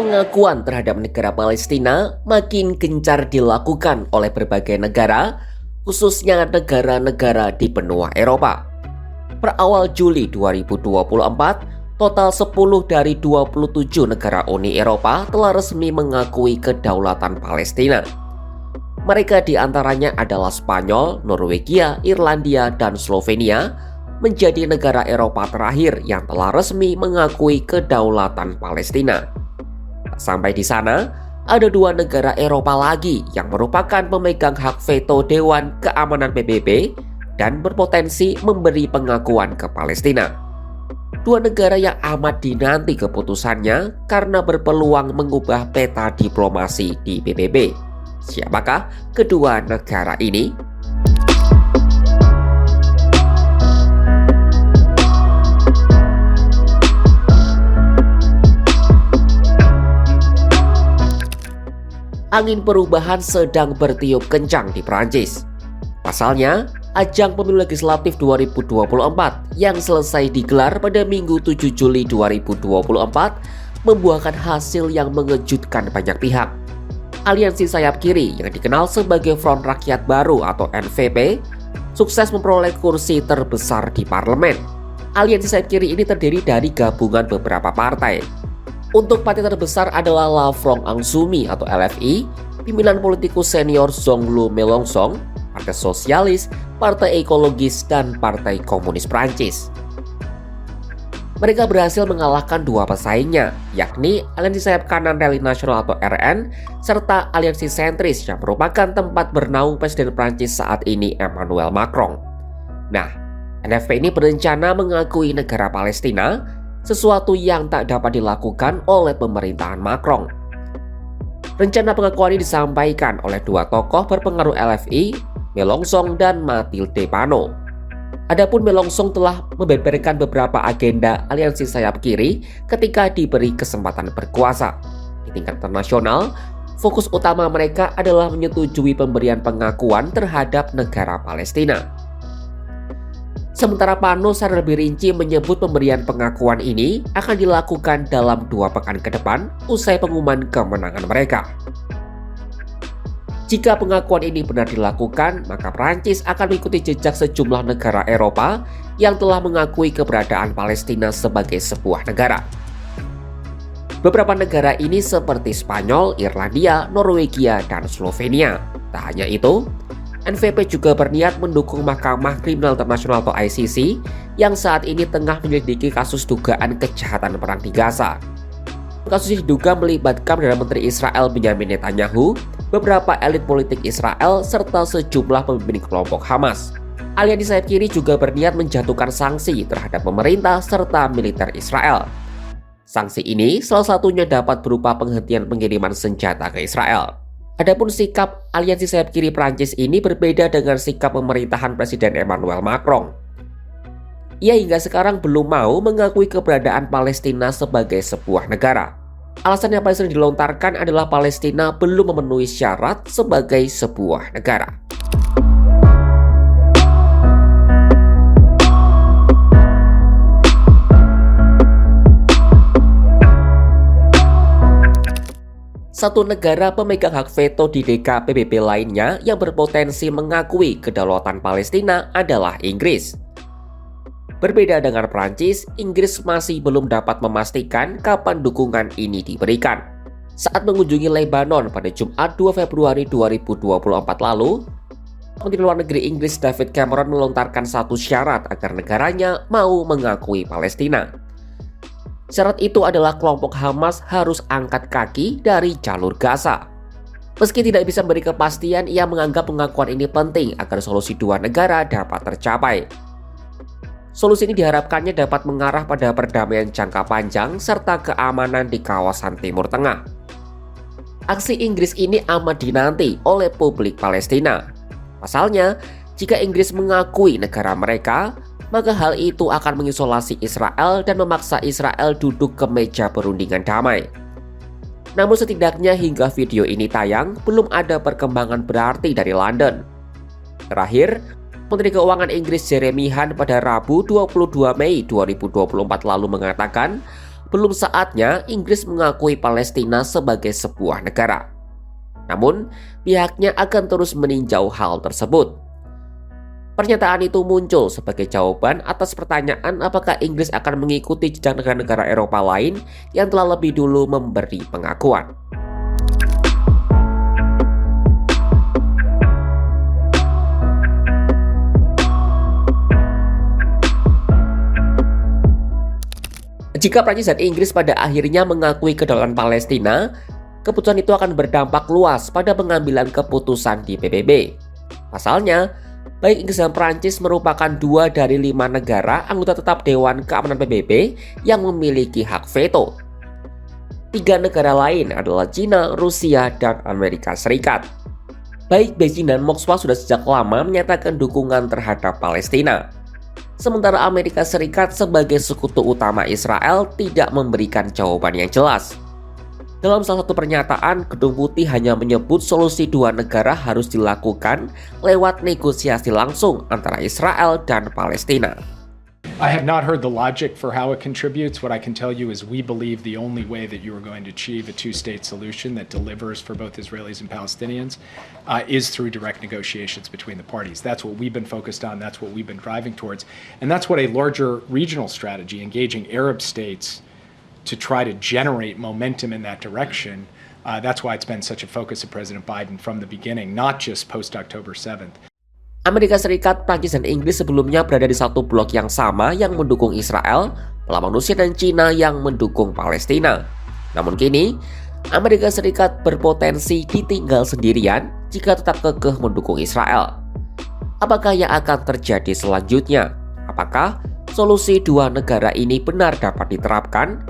Pengakuan terhadap negara Palestina makin gencar dilakukan oleh berbagai negara, khususnya negara-negara di benua Eropa. Per awal Juli 2024, total 10 dari 27 negara Uni Eropa telah resmi mengakui kedaulatan Palestina. Mereka diantaranya adalah Spanyol, Norwegia, Irlandia, dan Slovenia, menjadi negara Eropa terakhir yang telah resmi mengakui kedaulatan Palestina. Sampai di sana, ada 2 negara Eropa lagi yang merupakan pemegang hak veto Dewan Keamanan PBB dan berpotensi memberi pengakuan ke Palestina. 2 negara yang amat dinanti keputusannya karena berpeluang mengubah peta diplomasi di PBB. Siapakah kedua negara ini? Angin perubahan sedang bertiup kencang di Prancis. Pasalnya, ajang pemilu legislatif 2024 yang selesai digelar pada Minggu 7 Juli 2024 membuahkan hasil yang mengejutkan banyak pihak. Aliansi sayap kiri yang dikenal sebagai Front Rakyat Baru atau NVP sukses memperoleh kursi terbesar di parlemen. Aliansi sayap kiri ini terdiri dari gabungan beberapa partai. Untuk partai terbesar adalah La Front Insoumise atau LFI, pimpinan politikus senior Jean-Luc Mélenchon, Partai Sosialis, Partai Ekologis, dan Partai Komunis Prancis. Mereka berhasil mengalahkan 2 pesaingnya, yakni Aliansi Sayap Kanan Rally Nasional atau RN, serta Aliansi Sentris yang merupakan tempat bernaung Presiden Prancis saat ini Emmanuel Macron. Nah, NFP ini berencana mengakui negara Palestina, sesuatu yang tak dapat dilakukan oleh pemerintahan Macron. Rencana pengakuan ini disampaikan oleh 2 tokoh berpengaruh LFI, Mélenchon dan Mathilde Panot. Adapun Mélenchon telah membeberkan beberapa agenda aliansi sayap kiri ketika diberi kesempatan berkuasa. Di tingkat internasional, fokus utama mereka adalah menyetujui pemberian pengakuan terhadap negara Palestina. Sementara Panot secara lebih rinci menyebut pemberian pengakuan ini akan dilakukan dalam 2 pekan ke depan usai pengumuman kemenangan mereka. Jika pengakuan ini benar dilakukan, maka Prancis akan mengikuti jejak sejumlah negara Eropa yang telah mengakui keberadaan Palestina sebagai sebuah negara. Beberapa negara ini seperti Spanyol, Irlandia, Norwegia, dan Slovenia. Tak hanya itu, NVP juga berniat mendukung Mahkamah Kriminal Internasional atau ICC yang saat ini tengah menyelidiki kasus dugaan kejahatan perang di Gaza. Kasus ini diduga melibatkan Perdana Menteri Israel Benjamin Netanyahu, beberapa elit politik Israel, serta sejumlah pemimpin kelompok Hamas. Aliansi sayap kiri juga berniat menjatuhkan sanksi terhadap pemerintah serta militer Israel. Sanksi ini salah satunya dapat berupa penghentian pengiriman senjata ke Israel. Adapun sikap aliansi sayap kiri Prancis ini berbeda dengan sikap pemerintahan Presiden Emmanuel Macron. Ia hingga sekarang belum mau mengakui keberadaan Palestina sebagai sebuah negara. Alasan yang paling sering dilontarkan adalah Palestina belum memenuhi syarat sebagai sebuah negara. Satu negara pemegang hak veto di DKPBB lainnya yang berpotensi mengakui kedaulatan Palestina adalah Inggris. Berbeda dengan Prancis, Inggris masih belum dapat memastikan kapan dukungan ini diberikan. Saat mengunjungi Lebanon pada Jumat 2 Februari 2024 lalu, Menteri Luar Negeri Inggris David Cameron melontarkan satu syarat agar negaranya mau mengakui Palestina. Syarat itu adalah kelompok Hamas harus angkat kaki dari jalur Gaza. Meski tidak bisa memberi kepastian, ia menganggap pengakuan ini penting agar solusi 2 negara dapat tercapai. Solusi ini diharapkannya dapat mengarah pada perdamaian jangka panjang serta keamanan di kawasan Timur Tengah. Aksi Inggris ini amat dinanti oleh publik Palestina. Pasalnya, jika Inggris mengakui negara mereka, maka hal itu akan mengisolasi Israel dan memaksa Israel duduk ke meja perundingan damai. Namun setidaknya hingga video ini tayang, belum ada perkembangan berarti dari London. Terakhir, Menteri Keuangan Inggris Jeremy Hunt pada Rabu 22 Mei 2024 lalu mengatakan belum saatnya Inggris mengakui Palestina sebagai sebuah negara. Namun, pihaknya akan terus meninjau hal tersebut. Pernyataan itu muncul sebagai jawaban atas pertanyaan apakah Inggris akan mengikuti jejak negara-negara Eropa lain yang telah lebih dulu memberi pengakuan. Jika Prancis dan Inggris pada akhirnya mengakui kedaulatan Palestina, keputusan itu akan berdampak luas pada pengambilan keputusan di PBB. Pasalnya, baik Inggris dan Prancis merupakan 2 dari 5 negara anggota tetap Dewan Keamanan PBB yang memiliki hak veto. 3 negara lain adalah China, Rusia, dan Amerika Serikat. Baik Beijing dan Moskwa sudah sejak lama menyatakan dukungan terhadap Palestina. Sementara Amerika Serikat sebagai sekutu utama Israel tidak memberikan jawaban yang jelas. Dalam salah satu pernyataan, Gedung Putih hanya menyebut solusi 2 negara harus dilakukan lewat negosiasi langsung antara Israel dan Palestina. I have not heard the logic for how it contributes. What I can tell you is we believe the only way that you are going to achieve a two-state solution that delivers for both Israelis and Palestinians is through direct negotiations between the parties. That's what we've been focused on. That's what we've been driving towards. And that's what a larger regional strategy, engaging Arab states to try to generate momentum in that direction, that's why it's been such a focus of President Biden from the beginning, not just post-October 7th. Amerika Serikat, Prancis, dan Inggris sebelumnya berada di satu blok yang sama yang mendukung Israel, melawan Rusia dan China yang mendukung Palestina. Namun kini, Amerika Serikat berpotensi ditinggal sendirian jika tetap kekeh mendukung Israel. Apakah yang akan terjadi selanjutnya? Apakah solusi 2 negara ini benar dapat diterapkan?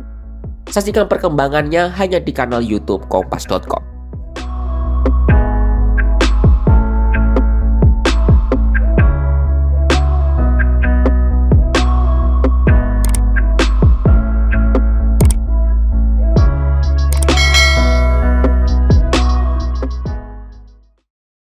Saksikan perkembangannya hanya di kanal YouTube Kompas.com.